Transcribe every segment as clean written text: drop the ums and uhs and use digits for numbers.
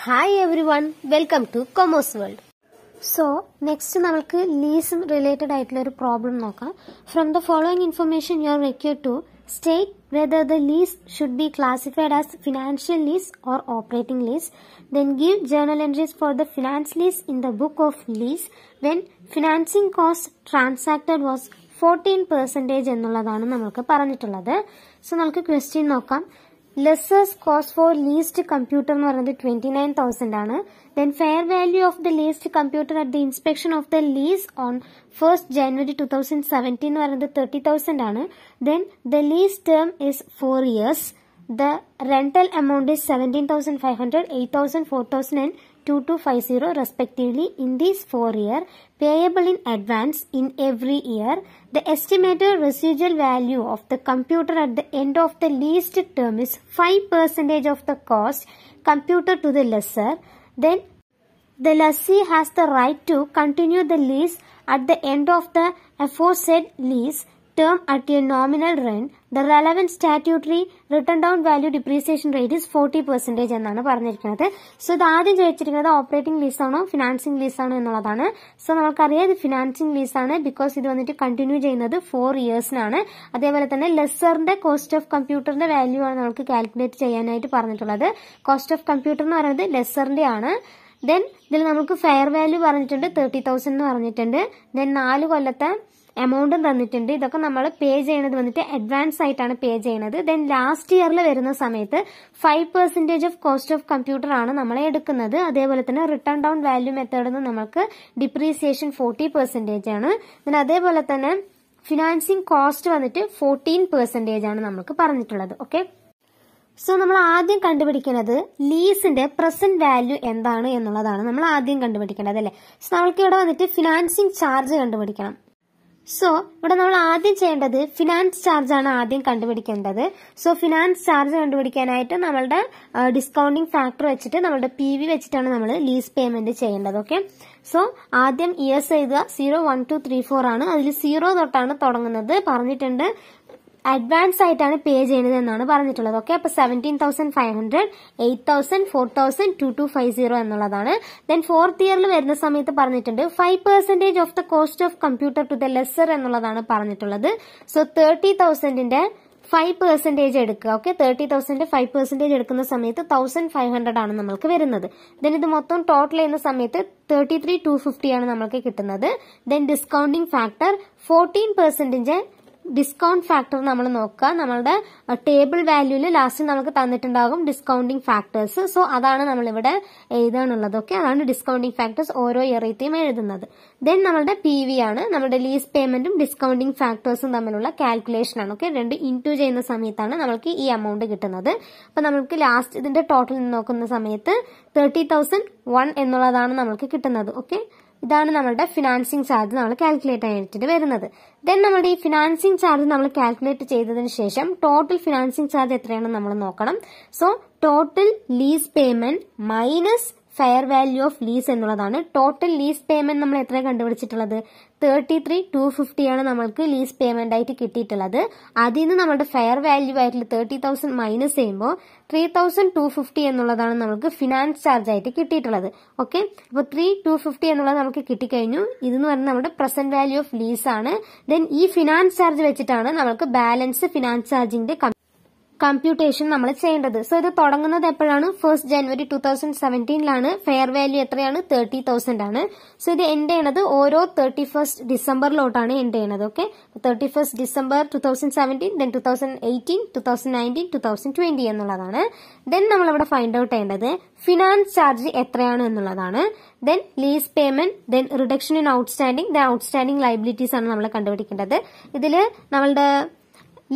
Hi everyone, welcome to Commerce World. So, next നമുക്ക് lease related ആയിട്ടുള്ള ഒരു problem നോക്കാം. From the following information you are required to state whether the lease should be classified as financial lease or operating lease. Then give journal entries for the finance lease in the book of lease when financing cost transacted was 14% എന്നുള്ളതാണ് നമുക്ക് പറഞ്ഞിട്ടുള്ളത്. So, നമുക്ക് question നോക്കാം. Lesser's cost for leased computer എന്ന് പറയുന്നത് 29,000 ആണ്. Then fair value of the leased computer at the inspection of the lease on 1st January 2017 എന്ന് പറയുന്നത് 30,000 ആണ്. Then the lease term is 4 years. The rental amount is 17,500, 8,000, 4,000 and 2250 respectively in these 4 years, payable in advance in every year. The estimated residual value of the computer at the end of the leased term is 5% of the cost computed to the lessor. Then the lessee has the right to continue the lease at the end of the aforesaid lease term at a nominal rent. The relevant statutory written down value depreciation rate is 40% എന്നാണ് പറഞ്ഞിരിക്കുന്നത്. So ഇത് ആദ്യം ചോദിച്ചിരിക്കുന്നത് operating lease ആണോ financing lease ആണോ എന്നുള്ളതാണ്. So നമുക്കറിയാം ഇത് ഫിനാൻസിംഗ് ലീസ് ആണ്, ബിക്കോസ് ഇത് വന്നിട്ട് കണ്ടിന്യൂ ചെയ്യുന്നത് 4 ഇയേഴ്സിനാണ്. അതേപോലെ തന്നെ ലെസ്സറിന്റെ കോസ്റ്റ് ഓഫ് കമ്പ്യൂട്ടറിന്റെ വാല്യൂ ആണ് നമുക്ക് കാൽക്കുലേറ്റ് ചെയ്യാനായിട്ട് പറഞ്ഞിട്ടുള്ളത്. കോസ്റ്റ് ഓഫ് കമ്പ്യൂട്ടർ എന്ന് പറയുന്നത് ലെസ്സറിന്റെ ആണ്. ദെൻ ഇതിൽ നമുക്ക് ഫെയർ വാല്യൂ പറഞ്ഞിട്ടുണ്ട് 30,000 എന്ന് പറഞ്ഞിട്ടുണ്ട്. ദെൻ 4 കൊല്ലത്തെ എമൗണ്ടും തന്നിട്ടുണ്ട്. ഇതൊക്കെ നമ്മൾ പേ ചെയ്യണത് വന്നിട്ട് അഡ്വാൻസ് ആയിട്ടാണ് പേ ചെയ്യുന്നത്. ദെൻ ലാസ്റ്റ് ഇയറിൽ വരുന്ന സമയത്ത് 5% ഓഫ് കോസ്റ്റ് ഓഫ് കമ്പ്യൂട്ടർ ആണ് നമ്മൾ എടുക്കുന്നത്. അതേപോലെ തന്നെ റിട്ടേൺ ഡൗൺ വാല്യൂ മെത്തേഡിൽ നിന്ന് നമുക്ക് ഡിപ്രീസിയേഷൻ 40% ആണ്. ദെൻ അതേപോലെ തന്നെ ഫിനാൻസിങ് കോസ്റ്റ് വന്നിട്ട് 14% ആണ് നമുക്ക് പറഞ്ഞിട്ടുള്ളത്. ഓക്കെ, സോ നമ്മൾ ആദ്യം കണ്ടുപിടിക്കുന്നത് ലീസിന്റെ പ്രസന്റ് വാല്യൂ എന്താണ് എന്നുള്ളതാണ് നമ്മൾ ആദ്യം കണ്ടുപിടിക്കേണ്ടത് അല്ലെ. സോ നമ്മൾക്ക് ഇവിടെ വന്നിട്ട് ഫിനാൻസിങ് ചാർജ് കണ്ടുപിടിക്കണം. സോ ഇവിടെ നമ്മൾ ആദ്യം ചെയ്യേണ്ടത് ഫിനാൻസ് ചാർജ് ആണ് ആദ്യം കണ്ടുപിടിക്കേണ്ടത്. സോ ഫിനാൻസ് ചാർജ് കണ്ടുപിടിക്കാനായിട്ട് നമ്മളുടെ ഡിസ്കൗണ്ടിങ് ഫാക്ടർ വെച്ചിട്ട് നമ്മളുടെ PV വെച്ചിട്ടാണ് നമ്മൾ ലീസ് പേയ്മെന്റ് ചെയ്യേണ്ടത്. ഓക്കെ, സോ ആദ്യം ഇയേഴ്സ് എഴുതുക. 0, 1, 2, 3, 4 ആണ്. അതിൽ 0 തൊട്ടാണ് തുടങ്ങുന്നത്. പറഞ്ഞിട്ടുണ്ട് അഡ്വാൻസ് ആയിട്ടാണ് പേ ചെയ്യുന്നത് എന്നാണ് പറഞ്ഞിട്ടുള്ളത്. ഓക്കെ, അപ്പൊ 17,500, 8,000, 4,000, 2250 എന്നുള്ളതാണ്. ദെൻ 4th ഇയറിൽ വരുന്ന സമയത്ത് പറഞ്ഞിട്ടുണ്ട് 5% of the cost of computer to the lessor എന്നുള്ളതാണ് പറഞ്ഞിട്ടുള്ളത്. സോ 30,000ന്റെ 5% എടുക്കുക. ഓക്കെ, 30,000ന്റെ 5% എടുക്കുന്ന സമയത്ത് 1,500 ആണ് നമ്മൾക്ക് വരുന്നത്. ദെൻ ഇത് മൊത്തം ടോട്ടൽ ചെയ്യുന്ന സമയത്ത് 33,250 ആണ് നമ്മൾക്ക് കിട്ടുന്നത്. Then discounting factor 14% discount factor നമ്മൾ നോക്കുക. നമ്മളുടെ ടേബിൾ വാല്യൂല് ലാസ്റ്റ് നമുക്ക് തന്നിട്ടുണ്ടാകും ഡിസ്കൗണ്ടിങ് ഫാക്ടേഴ്സ്. സോ അതാണ് നമ്മളിവിടെ എഴുതാനുള്ളത്. ഓക്കെ, അതാണ് ഡിസ്കൗണ്ടിങ് ഫാക്ടേഴ്സ് ഓരോ ഇയറേത്തെയും എഴുതുന്നത്. ദെൻ നമ്മളുടെ PV ആണ്, നമ്മുടെ ലീസ് പേയ്മെന്റും ഡിസ്കൗണ്ടിങ് ഫാക്ടേഴ്സും തമ്മിലുള്ള കാൽക്കുലേഷൻ ആണ്. ഓക്കെ, രണ്ട് ഇൻറ്റു ചെയ്യുന്ന സമയത്താണ് നമുക്ക് ഈ എമൗണ്ട് കിട്ടുന്നത്. അപ്പൊ നമുക്ക് ലാസ്റ്റ് ഇതിന്റെ ടോട്ടൽ നോക്കുന്ന സമയത്ത് 30,001 എന്നുള്ളതാണ് നമുക്ക് കിട്ടുന്നത്. ഓക്കെ, ഇതാണ് നമ്മളുടെ ഫിനാൻസിങ് ചാർജ് നമ്മൾ കാൽക്കുലേറ്റ് ആയിട്ട് വരുന്നത്. ദെൻ നമ്മുടെ ഈ ഫിനാൻസിങ് ചാർജ് നമ്മൾ കാൽക്കുലേറ്റ് ചെയ്തതിന് ശേഷം ടോട്ടൽ ഫിനാൻസിങ് ചാർജ് എത്രയാണെന്ന് നമ്മൾ നോക്കണം. So total lease payment minus fair value of lease എന്നുള്ളതാണ്. ടോട്ടൽ ലീസ് പേയ്മെന്റ് നമ്മൾ എത്ര കണ്ടുപിടിച്ചിട്ടുള്ളത് 33,250 ആണ് നമ്മൾക്ക് ലീസ് പേയ്മെന്റ് ആയിട്ട് കിട്ടിയിട്ടുള്ളത്. അതിൽ നിന്ന് നമ്മുടെ ഫെയർ വാല്യൂ ആയിട്ടുള്ള 30,000 മൈനസ് ചെയ്യുമ്പോൾ 3,250 എന്നുള്ളതാണ് നമുക്ക് ഫിനാൻസ് ചാർജ് ആയിട്ട് കിട്ടിയിട്ടുള്ളത്. ഓക്കെ, അപ്പോൾ 3,250 എന്നുള്ളത് നമുക്ക് കിട്ടിക്കഴിഞ്ഞു. ഇതെന്ന് പറയുന്നത് നമ്മുടെ പ്രസന്റ് വാല്യൂ ഓഫ് ലീസ് ആണ്. ദെൻ ഈ ഫിനാൻസ് ചാർജ് വെച്ചിട്ടാണ് നമുക്ക് ബാലൻസ് ഫിനാൻസ് ചാർജിന്റെ കമ്പ്യൂട്ടേഷൻ നമ്മൾ ചെയ്യേണ്ടത്. സോ ഇത് തുടങ്ങുന്നത് എപ്പോഴാണ് 1st January 2017 ഫെയർ വാല്യൂ എത്രയാണ് 30,000 ആണ്. സോ ഇത് എൻഡ് ചെയ്യണത് ഓരോ 31st ഡിസംബറിലോട്ടാണ് എൻഡ് ചെയ്യണത്. ഓക്കെ, 31st December 2017, ദെൻ 2018, 2019, 2020 എന്നുള്ളതാണ്. ദെൻ നമ്മളിവിടെ ഫൈൻഡ് ഔട്ട് ചെയ്യേണ്ടത് ഫിനാൻസ് ചാർജ് എത്രയാണ് എന്നുള്ളതാണ്. Then lease payment, then reduction in outstanding, then outstanding liabilities ആണ് നമ്മൾ കണ്ടുപിടിക്കേണ്ടത്. ഇതില് നമ്മളുടെ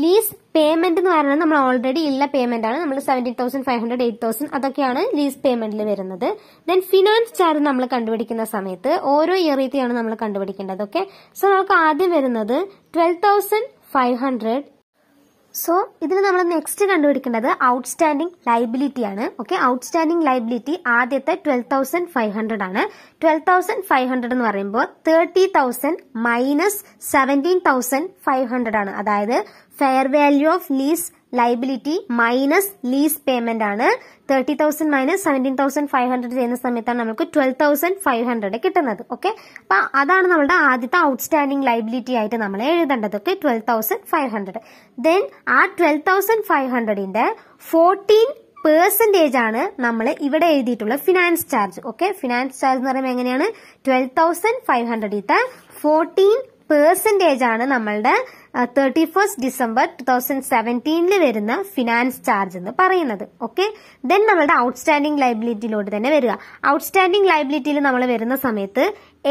ലീസ് പേയ്മെന്റ് എന്ന് പറയുന്നത് നമ്മൾ ഓൾറെഡി ഉള്ള പേയ്മെന്റ് ആണ്. നമ്മൾ 17,500, 8,000 അതൊക്കെയാണ് ലീസ് പേയ്മെന്റിൽ വരുന്നത്. ദെൻ ഫിനാൻസ് ചാർജ് നമ്മൾ കണ്ടുപിടിക്കുന്ന സമയത്ത് ഓരോ ഇയറിത്തെയാണ് നമ്മൾ കണ്ടുപിടിക്കേണ്ടത്. ഓക്കെ, സോ നമുക്ക് ആദ്യം വരുന്നത് 12,500. സോ ഇതിൽ നമ്മൾ നെക്സ്റ്റ് കണ്ടുപിടിക്കേണ്ടത് ഔട്ട്സ്റ്റാൻഡിംഗ് ലയബിലിറ്റി ആണ്. ഓക്കെ, ഔട്ട്സ്റ്റാൻഡിംഗ് ലയബിലിറ്റി ആദ്യത്തെ 12,500 ആണ്. 12,500 എന്ന് പറയുമ്പോൾ 30,000 മൈനസ് 17,500 ആണ്. അതായത് fair value of lease liability minus lease payment ആണ്. 30,000 മൈനസ് 17,500 ചെയ്യുന്ന സമയത്താണ് നമുക്ക് 12,500 കിട്ടുന്നത്. ഓക്കെ, അപ്പൊ അതാണ് നമ്മുടെ ആദ്യത്തെ ഔട്ട്സ്റ്റാൻഡിംഗ് ലൈബിലിറ്റി ആയിട്ട് നമ്മൾ എഴുതേണ്ടത്. ഓക്കെ, 12,500. ദെൻ ആ 12,500ന്റെ 14% ആണ് നമ്മൾ ഇവിടെ എഴുതിയിട്ടുള്ള finance charge. Okay, finance charge എന്ന് പറയുമ്പോൾ എങ്ങനെയാണ് 12,500 14% ആണ് നമ്മളുടെ 31st December 2017 വരുന്ന ഫിനാൻസ് ചാർജ് എന്ന് പറയുന്നത്. ഓക്കെ, ദെൻ നമ്മളുടെ ഔട്ട്സ്റ്റാൻഡിംഗ് ലൈബിലിറ്റിയിലോട്ട് തന്നെ വരിക. ഔട്ട്സ്റ്റാൻഡിംഗ് ലൈബിലിറ്റിയിൽ നമ്മൾ വരുന്ന സമയത്ത്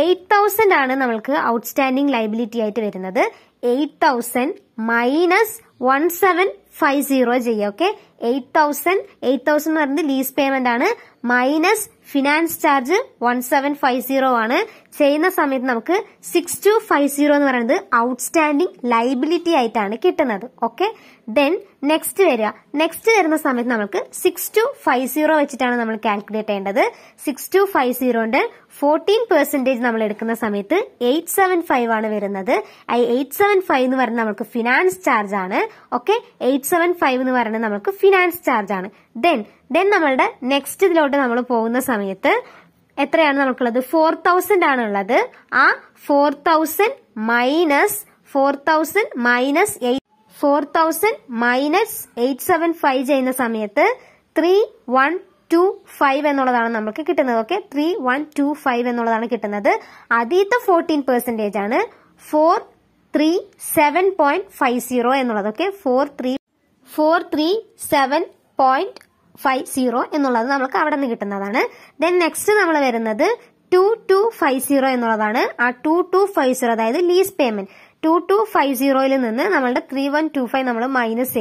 8,000 ആണ് നമ്മൾക്ക് ഔട്ട്സ്റ്റാൻഡിംഗ് ലൈബിലിറ്റി ആയിട്ട് വരുന്നത്. 8,000 മൈനസ് 1750 ചെയ്യുക. ഓക്കെ, 8,000 എന്ന് പറയുന്നത് ലീസ് പേയ്മെന്റ് ആണ്, മൈനസ് ഫിനാൻസ് ചാർജ് 1750 ആണ്. ചെയ്യുന്ന സമയത്ത് നമുക്ക് 6250 എന്ന് പറയുന്നത് ഔട്ട്സ്റ്റാൻഡിംഗ് ലൈബിലിറ്റി ആയിട്ടാണ് കിട്ടുന്നത്. ഓക്കെ, ദെൻ നെക്സ്റ്റ് വരിക. നെക്സ്റ്റ് വരുന്ന സമയത്ത് നമുക്ക് 6250 വെച്ചിട്ടാണ് നമ്മൾ കാൽക്കുലേറ്റ് ചെയ്യേണ്ടത്. 6250ന്റെ 14% നമ്മൾ എടുക്കുന്ന സമയത്ത് 875 ആണ് വരുന്നത്. 875 എന്ന് പറയുന്നത് നമുക്ക് ഫിനാൻസ് ചാർജ് ആണ്. ഓക്കെ, 875 എന്ന് പറയുന്നത് നമുക്ക് ഫിനാൻസ് ചാർജ് ആണ്. ദെൻ നമ്മളുടെ നെക്സ്റ്റ് ഇതിലോട്ട് നമ്മൾ പോകുന്ന സമയത്ത് എത്രയാണ് നമുക്കുള്ളത്? 4,000 ആണ് ഉള്ളത്. ആ 4,000 മൈനസ് 875 ചെയ്യുന്ന സമയത്ത് 3125 എന്നുള്ളതാണ് നമുക്ക് കിട്ടുന്നത്. ഓക്കെ, 3125 എന്നുള്ളതാണ് കിട്ടുന്നത്. ആദ്യത്തെ 14% ആണ് 437.50 എന്നുള്ളത്. ഓക്കെ, 437.50 എന്നുള്ളത് നമുക്ക് അവിടെ നിന്ന് കിട്ടുന്നതാണ്. ദെൻ നെക്സ്റ്റ് നമ്മൾ വരുന്നത് 2250 എന്നുള്ളതാണ്. ആ 2250 അതായത് ലീസ് പേയ്മെന്റ് 2250 നിന്ന് നമ്മളുടെ 3125 നമ്മൾ മൈനസ്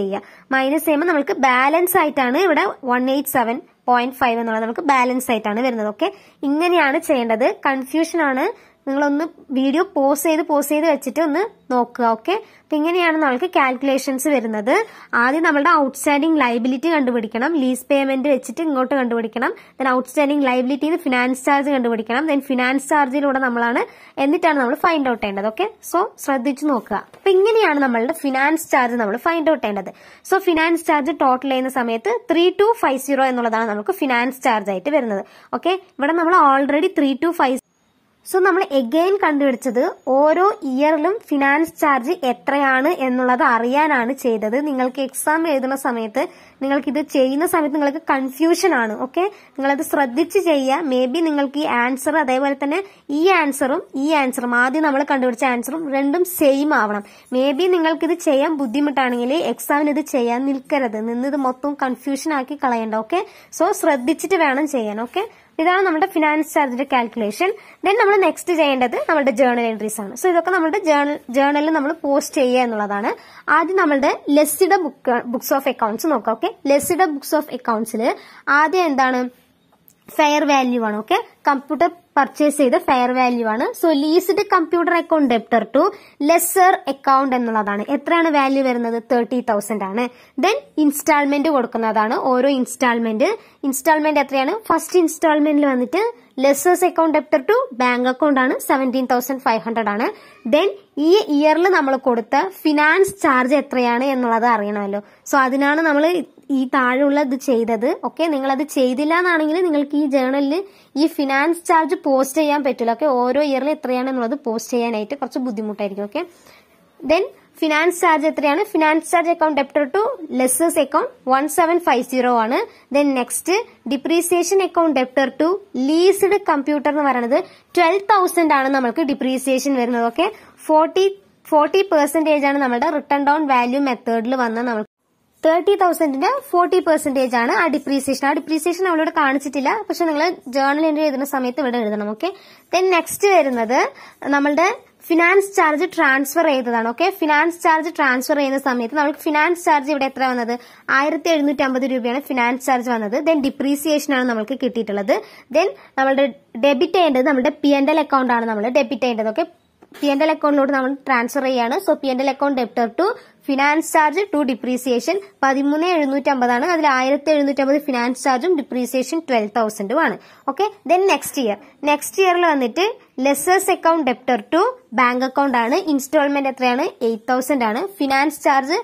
ചെയ്യുമ്പോൾ നമുക്ക് ബാലൻസ് ആയിട്ടാണ് ഇവിടെ 187.5 എന്നുള്ളത് നമുക്ക് ബാലൻസ് ആയിട്ടാണ് വരുന്നത്. ഓക്കെ, ഇങ്ങനെയാണ് ചെയ്യേണ്ടത്. കൺഫ്യൂഷൻ ആണ്, നിങ്ങളൊന്ന് വീഡിയോ പോസ് ചെയ്ത് വെച്ചിട്ട് ഒന്ന് നോക്കുക. ഓക്കെ, അപ്പൊ ഇങ്ങനെയാണ് നമ്മൾക്ക് കാൽക്കുലേഷൻസ് വരുന്നത്. ആദ്യം നമ്മളുടെ ഔട്ട്സ്റ്റാൻഡിംഗ് ലൈബിലിറ്റി കണ്ടുപിടിക്കണം, ലീസ് പേയ്മെന്റ് വെച്ചിട്ട് ഇങ്ങോട്ട് കണ്ടുപിടിക്കണം. ദെൻ ഔട്ട്സ്റ്റാൻഡിംഗ് ലൈബിലിറ്റിന്ന് ഫിനാൻസ് ചാർജ് കണ്ടുപിടിക്കണം. ദെൻ ഫിനാൻസ് ചാർജിലൂടെ എന്നിട്ടാണ് നമ്മൾ ഫൈൻഡ് ഔട്ട് ചെയ്യേണ്ടത്. ഓക്കെ, സോ ശ്രദ്ധിച്ചു നോക്കുക. അപ്പൊ ഇങ്ങനെയാണ് നമ്മളുടെ ഫിനാൻസ് ചാർജ് നമ്മൾ ഫൈൻഡ് ഔട്ട് ചെയ്യേണ്ടത്. സോ ഫിനാൻസ് ചാർജ് ടോട്ടൽ ചെയ്യുന്ന സമയത്ത് 3250 എന്നുള്ളതാണ് നമുക്ക് ഫിനാൻസ് ചാർജ് ആയിട്ട് വരുന്നത്. ഓക്കെ, ഇവിടെ നമ്മൾ ഓൾറെഡി 3250. സോ നമ്മൾ എഗെയിൻ കണ്ടുപിടിച്ചത് ഓരോ ഇയറിലും ഫിനാൻസ് ചാർജ് എത്രയാണ് എന്നുള്ളത് അറിയാനാണ് ചെയ്തത്. നിങ്ങൾക്ക് എക്സാം എഴുതുന്ന സമയത്ത് നിങ്ങൾക്ക് ഇത് ചെയ്യുന്ന സമയത്ത് നിങ്ങൾക്ക് കൺഫ്യൂഷൻ ആണ്. ഓക്കെ, നിങ്ങളത് ശ്രദ്ധിച്ച് ചെയ്യുക. മേ ബി നിങ്ങൾക്ക് ഈ ആൻസർ അതേപോലെ തന്നെ ഈ ആൻസറും ആദ്യം നമ്മൾ കണ്ടുപിടിച്ച ആൻസറും രണ്ടും സെയിം ആവണം. മേ ബി നിങ്ങൾക്ക് ഇത് ചെയ്യാൻ ബുദ്ധിമുട്ടാണെങ്കിൽ എക്സാമിന് ഇത് ചെയ്യാൻ നിൽക്കരുത്, ഇത് മൊത്തം കൺഫ്യൂഷൻ ആക്കി കളയണ്ട. ഓക്കെ, സോ ശ്രദ്ധിച്ചിട്ട് വേണം ചെയ്യാൻ. ഓക്കെ, ഇതാണ് നമ്മുടെ ഫിനാൻസ് ചാർജിന്റെ കാൽക്കുലേഷൻ. ദെൻ നമ്മൾ നെക്സ്റ്റ് ചെയ്യേണ്ടത് നമ്മുടെ ജേർണൽ എൻട്രീസ് ആണ്. സോ ഇതൊക്കെ നമ്മുടെ ജേർണലിൽ നമ്മൾ പോസ്റ്റ് ചെയ്യുക എന്നുള്ളതാണ്. ആദ്യം നമ്മളുടെ ലെസ്സിയുടെ ബുക്സ് ഓഫ് അക്കൗണ്ട്സ് നോക്കാം. ഓക്കെ, ലെസ്സിയുടെ ബുക്സ് ഓഫ് അക്കൗണ്ട്സിൽ ആദ്യം എന്താണ്? ഫെയർ വാല്യൂ ആണ്. ഓക്കെ, കമ്പ്യൂട്ടർ പർച്ചേസ് ചെയ്ത ഫെയർ വാല്യൂ ആണ്. So leased computer account debtor to lessor account എന്നുള്ളതാണ്. എത്രയാണ് വാല്യൂ വരുന്നത്? 30,000 ആണ്. ദെൻ ഇൻസ്റ്റാൾമെന്റ് കൊടുക്കുന്നതാണ്. ഓരോ ഇൻസ്റ്റാൾമെന്റ് എത്രയാണ്? ഫസ്റ്റ് ഇൻസ്റ്റാൾമെന്റിൽ വന്നിട്ട് lessor's account debtor to bank account ആണ് 17,500 ആണ്. ദെൻ ഈ ഇയറിൽ നമ്മൾ കൊടുത്ത ഫിനാൻസ് ചാർജ് എത്രയാണ് എന്നുള്ളത് അറിയണമല്ലോ. സോ അതിനാണ് നമ്മൾ ഈ താഴെയുള്ള ഇത് ചെയ്തത്. ഓക്കെ, നിങ്ങൾ അത് ചെയ്തില്ല എന്നാണെങ്കിൽ നിങ്ങൾക്ക് ഈ ജേർണലിൽ ഈ ഫിനാൻസ് ചാർജ് പോസ്റ്റ് ചെയ്യാൻ പറ്റില്ല. ഓക്കെ, ഓരോ ഇയറിൽ എത്രയാണ് എന്നുള്ളത് പോസ്റ്റ് ചെയ്യാനായിട്ട് കുറച്ച് ബുദ്ധിമുട്ടായിരിക്കും. ഓക്കെ, ദെൻ ഫിനാൻസ് ചാർജ് എത്രയാണ്? Finance charge account debtor to lessor's account 1750 ആണ്. Then next depreciation account debtor to leased computer എന്ന് പറയുന്നത് 12,000 ആണ് നമ്മൾക്ക് ഡിപ്രീസിയേഷൻ വരുന്നത്. ഓക്കെ, 40% ആണ് നമ്മുടെ റിട്ടേൺ ഡൗൺ വാല്യൂ മെത്തേഡിൽ വന്ന നമ്മൾ 30,000ന്റെ 40% ആണ് ആ ഡിപ്രീസിയേഷൻ അവളോട് കാണിച്ചിട്ടില്ല, പക്ഷെ നിങ്ങൾ ജേർണൽ എൻട്രി എഴുതുന്ന സമയത്ത് ഇവിടെ എഴുതണം. ഓക്കെ, ദെൻ നെക്സ്റ്റ് വരുന്നത് നമ്മളുടെ ഫിനാൻസ് ചാർജ് ട്രാൻസ്ഫർ ചെയ്തതാണ്. ഓക്കെ, ഫിനാൻസ് ചാർജ് ട്രാൻസ്ഫർ ചെയ്യുന്ന സമയത്ത് നമുക്ക് ഫിനാൻസ് ചാർജ് ഇവിടെ എത്ര വന്നത്? 1750 രൂപയാണ് ഫിനാൻസ് ചാർജ് വന്നത്. ദെൻ ഡിപ്രീസിയേഷൻ ആണ് നമുക്ക് കിട്ടിയിട്ടുള്ളത്. ദെൻ നമ്മളുടെ ഡെബിറ്റ് ചെയ്യേണ്ടത് നമ്മുടെ P&L അക്കൗണ്ട് ആണ് നമ്മൾ ഡെബിറ്റ് ചെയ്യേണ്ടത്. ഓക്കെ, P&L അക്കൗണ്ടിലോട്ട് നമ്മൾ ട്രാൻസ്ഫർ ചെയ്യാണ്. So P&L account debtor to finance charge to depreciation 13,750 ആണ്. അതിൽ 1,750 ഫിനാൻസ് ചാർജും ഡിപ്രീസിയേഷൻ 12,000 ആണ്. ഓക്കെ, ദെൻ നെക്സ്റ്റ് ഇയറിൽ വന്നിട്ട് lessor's account debtor to bank account ആണ്. ഇൻസ്റ്റാൾമെന്റ് എത്രയാണ്? 8,000 ആണ്. Finance charge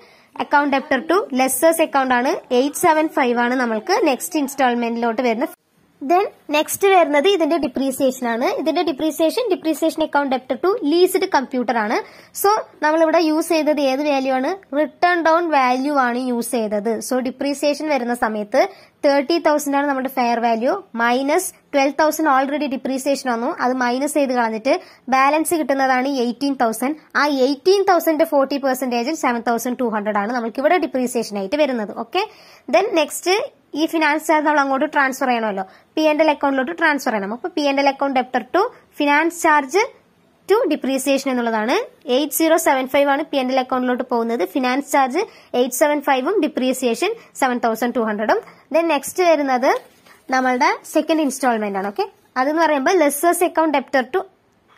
account debtor to lessor's account ആണ് 875 ആണ് നമ്മൾക്ക് നെക്സ്റ്റ് ഇൻസ്റ്റാൾമെന്റിലോട്ട് വരുന്നത്. ദെൻ നെക്സ്റ്റ് വരുന്നത് ഇതിന്റെ ഡിപ്രീസിയേഷൻ ആണ്. ഇതിന്റെ depreciation account debtor to leased computer ആണ്. സോ നമ്മളിവിടെ യൂസ് ചെയ്തത് ഏത് വാല്യൂ ആണ്? റിട്ടേൺ ഡൗൺ വാല്യൂ ആണ് യൂസ് ചെയ്തത്. സോ ഡിപ്രീസിയേഷൻ വരുന്ന സമയത്ത് 30,000 ആണ് നമ്മുടെ ഫെയർ വാല്യൂ, മൈനസ് 12,000 ഓൾറെഡി ഡിപ്രീസിയേഷൻ വന്നു, അത് മൈനസ് ചെയ്ത് കളഞ്ഞിട്ട് ബാലൻസ് കിട്ടുന്നതാണ് 18,000. ആ 18,000 40% 7,200 ആണ് നമുക്ക് ഇവിടെ ഡിപ്രീസിയേഷൻ ആയിട്ട് വരുന്നത്. ഓക്കെ, ദെൻ നെക്സ്റ്റ് ഈ ഫിനാൻസ് ചാർജ് നമ്മൾ അങ്ങോട്ട് ട്രാൻസ്ഫർ ചെയ്യണമല്ലോ, P&L അക്കൗണ്ടിലോട്ട് ട്രാൻസ്ഫർ ചെയ്യണം. അപ്പൊ P&L account debtor to finance charge to depreciation എന്നുള്ളതാണ്. 8075 ആണ് P&L അക്കൗണ്ടിലോട്ട് പോകുന്നത്, finance charge 875 depreciation 7,200. Then next വരുന്നത് നമ്മളുടെ സെക്കൻഡ് ഇൻസ്റ്റാൾമെന്റ് ആണ്. ഓക്കെ, അതെന്ന് പറയുമ്പോൾ ലെസ്സേഴ്സ് അക്കൗണ്ട് ഡെപ്റ്റർ ടു,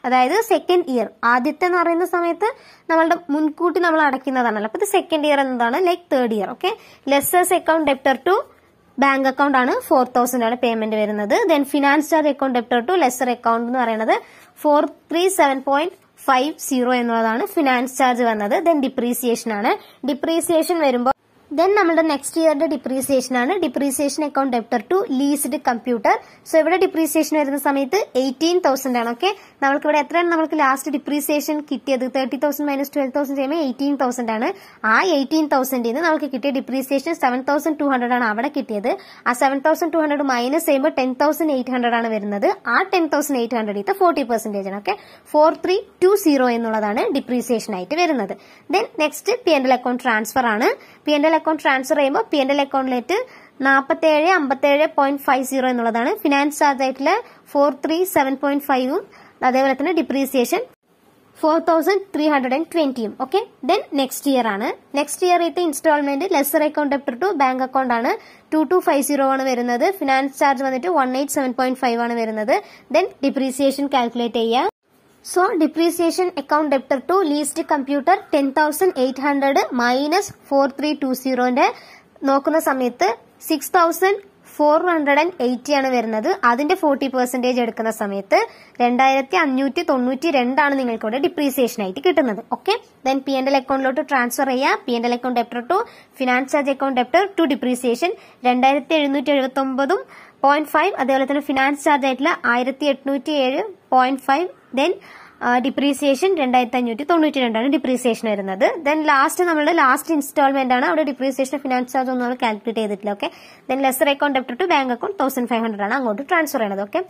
അതായത് സെക്കൻഡ് ഇയർ. ആദ്യത്തെ എന്ന് പറയുന്ന സമയത്ത് നമ്മളുടെ മുൻകൂട്ടി നമ്മൾ അടയ്ക്കുന്നതാണല്ലോ, അപ്പൊ ഇത് സെക്കൻഡ് ഇയർ എന്നതാണ് like third year. Okay, lessor's account debtor to bank account ആണ് 4,000 ആണ് പേയ്മെന്റ് വരുന്നത്. Then finance charge account debtor to lessor account എന്ന് പറയുന്നത് 437.50 എന്നുള്ളതാണ് ഫിനാൻസ് ചാർജ് വന്നത്. ദെൻ ഡിപ്രീസിയേഷൻ ആണ്. ഡിപ്രീസിയേഷൻ വരുമ്പോൾ ദെൻ നമ്മുടെ നെക്സ്റ്റ് ഇയറിന്റെ ഡിപ്രീസിയേഷൻ ആണ് depreciation account debtor to leased computer. So ഇവിടെ ഡിപ്രീസിയേഷൻ വരുന്ന സമയത്ത് 18,000 ആണ്. ഓക്കെ, നമ്മൾക്ക് ഇവിടെ എത്രയാണ് നമ്മൾക്ക് ലാസ്റ്റ് ഡിപ്രീസിയേഷൻ കിട്ടിയത്? 30,000 മൈനസ് 12,000 ചെയ്യുമ്പോൾ 18,000 ആണ്. ആ 18,000 നമുക്ക് കിട്ടിയ ഡിപ്രീസിയേഷൻ 7,200 ആണ് അവിടെ കിട്ടിയത്. ആ 7,200 മൈനസ് ചെയ്യുമ്പോൾ 10,800 ആണ് വരുന്നത്. ആ 10,800 40% ആണ്. ഓക്കെ, 4320 എന്നുള്ളതാണ് ഡിപ്രീസിയേഷൻ ആയിട്ട് വരുന്നത്. Then next P&L account transfer ആണ്. P&L അക്കൗണ്ട് ട്രാൻസ്ഫർ ചെയ്യുമ്പോൾ P&L അക്കൗണ്ടിലേക്ക് 4757.50 എന്നുള്ളതാണ് ഫിനാൻസ് ചാർജ് ആയിട്ടുള്ള 437.5 അതേപോലെ തന്നെ depreciation 4,320. Okay, then next year ആണ്. നെക്സ്റ്റ് ഇയർ ഇത് instalment lessor account debtor to bank account ആണ് 2250 ആണ് വരുന്നത്. ഫിനാൻസ് ചാർജ് വന്നിട്ട് 187.5 ആണ് വരുന്നത്. ദെൻ ഡിപ്രീസിയേഷൻ കാൽക്കുലേറ്റ് ചെയ്യുക. So depreciation account debtor to leased computer 10,800 minus 4320 നോക്കുന്ന സമയത്ത് 6,480 ആണ് വരുന്നത്. അതിന്റെ 40% എടുക്കുന്ന സമയത്ത് 2,592 ആണ് നിങ്ങൾക്ക് ഇവിടെ ഡിപ്രീസിയേഷൻ ആയിട്ട് കിട്ടുന്നത്. ഓക്കെ, ദെൻ P&L അക്കൗണ്ടിലോട്ട് ട്രാൻസ്ഫർ ചെയ്യുക. P&L account debtor to finance charge account debtor to depreciation 2,779.5 അതേപോലെ തന്നെ ഫിനാൻസ് ചാർജ് ആയിട്ടുള്ള 1,807.5. ദെൻ ഡിപ്രീസിയേഷൻ 2,592 ആണ് ഡിപ്രീസിയേഷൻ വരുന്നത്. ദെൻ ലാസ്റ്റ് നമ്മുടെ ലാസ്റ്റ് ഇൻസ്റ്റാൾമെന്റ് ആണ്. അവിടെ ഡിപ്രീസിയേഷൻ ഫിനാൻസ് ചാർജ് ഒന്നും നമ്മൾ കാൽക്കുലേറ്റ് ചെയ്തിട്ടില്ല. Okay, then lessor account debtor to bank account 1,500 ആണ് അങ്ങോട്ട് ട്രാൻസ്ഫർ ചെയ്യുന്നത്. ഓക്കെ,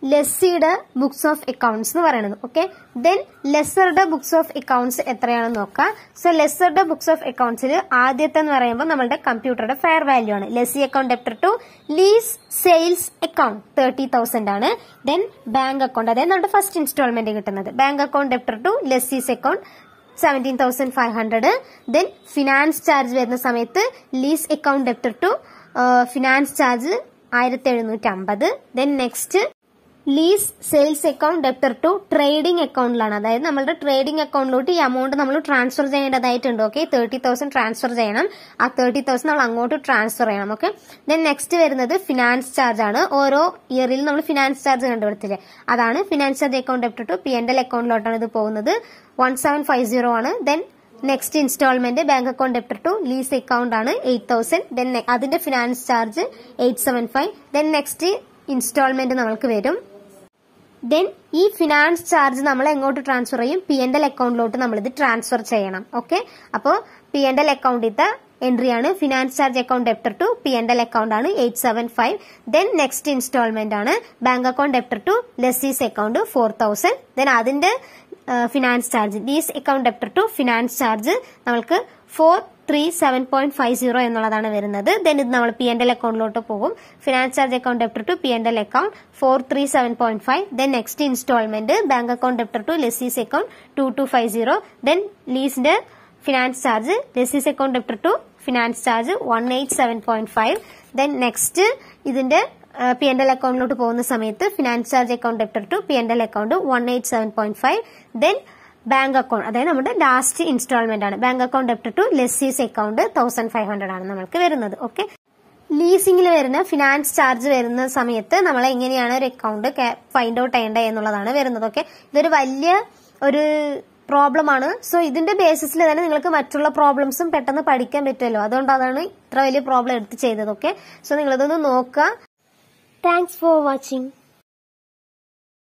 ലെസ്സിയുടെ ബുക്സ് ഓഫ് അക്കൗണ്ട്സ് എന്ന് പറയുന്നത്. ഓക്കെ, ദെൻ ലെസ്സറുടെ ബുക്സ് ഓഫ് അക്കൗണ്ട്സ് എത്രയാണെന്ന് നോക്കാം. സോ ലെസ്സറുടെ ബുക്സ് ഓഫ് അക്കൗണ്ട്സിൽ ആദ്യത്തെ എന്ന് പറയുമ്പോൾ നമ്മുടെ കമ്പ്യൂട്ടറുടെ ഫെയർ വാല്യൂ ആണ്. Lessee account debtor to lease sales account 30,000 ആണ്. ദെൻ ബാങ്ക് അക്കൗണ്ട്, അതായത് നമ്മുടെ ഫസ്റ്റ് ഇൻസ്റ്റാൾമെന്റ് കിട്ടുന്നത് bank account debtor to lessee's account 17,500. Then finance charge വരുന്ന സമയത്ത് lease account debtor to finance charge 1,750. Then next lease sales account debtor to trading അക്കൗണ്ടിലാണ്. അതായത് നമ്മുടെ trading അക്കൗണ്ടിലോട്ട് ഈ എമൗണ്ട് നമ്മൾ ട്രാൻസ്ഫർ ചെയ്യേണ്ടതായിട്ടുണ്ട്. ഓക്കെ, 30,000 ട്രാൻസ്ഫർ ചെയ്യണം. ആ 30,000 നമ്മൾ അങ്ങോട്ട് ട്രാൻസ്ഫർ ചെയ്യണം. ഓക്കെ, ദെൻ നെക്സ്റ്റ് വരുന്നത് ഫിനാൻസ് ചാർജ് ആണ്. ഓരോ ഇയറിൽ നമ്മൾ ഫിനാൻസ് ചാർജ് കണ്ടുപിടിച്ചില്ലേ, അതാണ് finance charge account debtor to P&L അക്കൗണ്ടിലോട്ടാണ് ഇത് പോകുന്നത്. 1750 ആണ്. Then next instalment bank account debtor to lease account ആണ് 8,000. ദെൻ അതിന്റെ finance charge 875. Then next instalment നമ്മൾക്ക് വരും. ദെൻ ഈ ഫിനാൻസ് ചാർജ് നമ്മൾ എങ്ങോട്ട് ട്രാൻസ്ഫർ ചെയ്യും? P&L അക്കൗണ്ടിലോട്ട് നമ്മൾ ഇത് ട്രാൻസ്ഫർ ചെയ്യണം. ഓക്കെ, അപ്പോൾ P&L അക്കൗണ്ടിത്തെ എൻട്രി ആണ് finance charge account debtor to P&L account ആണ് 875. ദെൻ നെക്സ്റ്റ് ഇൻസ്റ്റാൾമെന്റ് ആണ് bank account debtor to lessee's account 4,000. Then അതിന്റെ finance charge lease account debtor to finance charge നമ്മൾക്ക് 437.50 എന്നുള്ളതാണ് വരുന്നത്. ദെൻ ഇത് നമ്മൾ P&L അക്കൗണ്ടിലോട്ട് പോകും. Finance charge account debtor to P&L account 437.5. Then next instalment bank account debtor to lessee's account 2250. Then ലീസിന്റെ finance charge lessee's account debtor to finance charge 187.5. Then next ഇതിന്റെ P&L അക്കൗണ്ടിലോട്ട് പോകുന്ന സമയത്ത് finance charge account debtor to P&L account 187.5. Then bank account, അതായത് നമ്മുടെ last instalment ആണ് bank account debtor to lessee's account 1,500 ആണ് നമുക്ക് വരുന്നത്. ഓക്കെ, ലീസിംഗിൽ വരുന്ന ഫിനാൻസ് ചാർജ് വരുന്ന സമയത്ത് നമ്മൾ എങ്ങനെയാണ് ഒരു അക്കൗണ്ട് ഫൈൻഡ് ഔട്ട് ചെയ്യേണ്ടത് എന്നുള്ളതാണ് വരുന്നത്. ഓക്കെ, ഇതൊരു വലിയ ഒരു പ്രോബ്ലം ആണ്. സോ ഇതിന്റെ ബേസിസിൽ തന്നെ നിങ്ങൾക്ക് മറ്റുള്ള പ്രോബ്ലംസും പെട്ടെന്ന് പഠിക്കാൻ പറ്റുമല്ലോ. അതുകൊണ്ടാണ് ഇത്ര വലിയ പ്രോബ്ലം എടുത്ത് ചെയ്തത്. ഓക്കെ, സോ നിങ്ങളിതൊന്ന് നോക്കുക. Thanks for watching.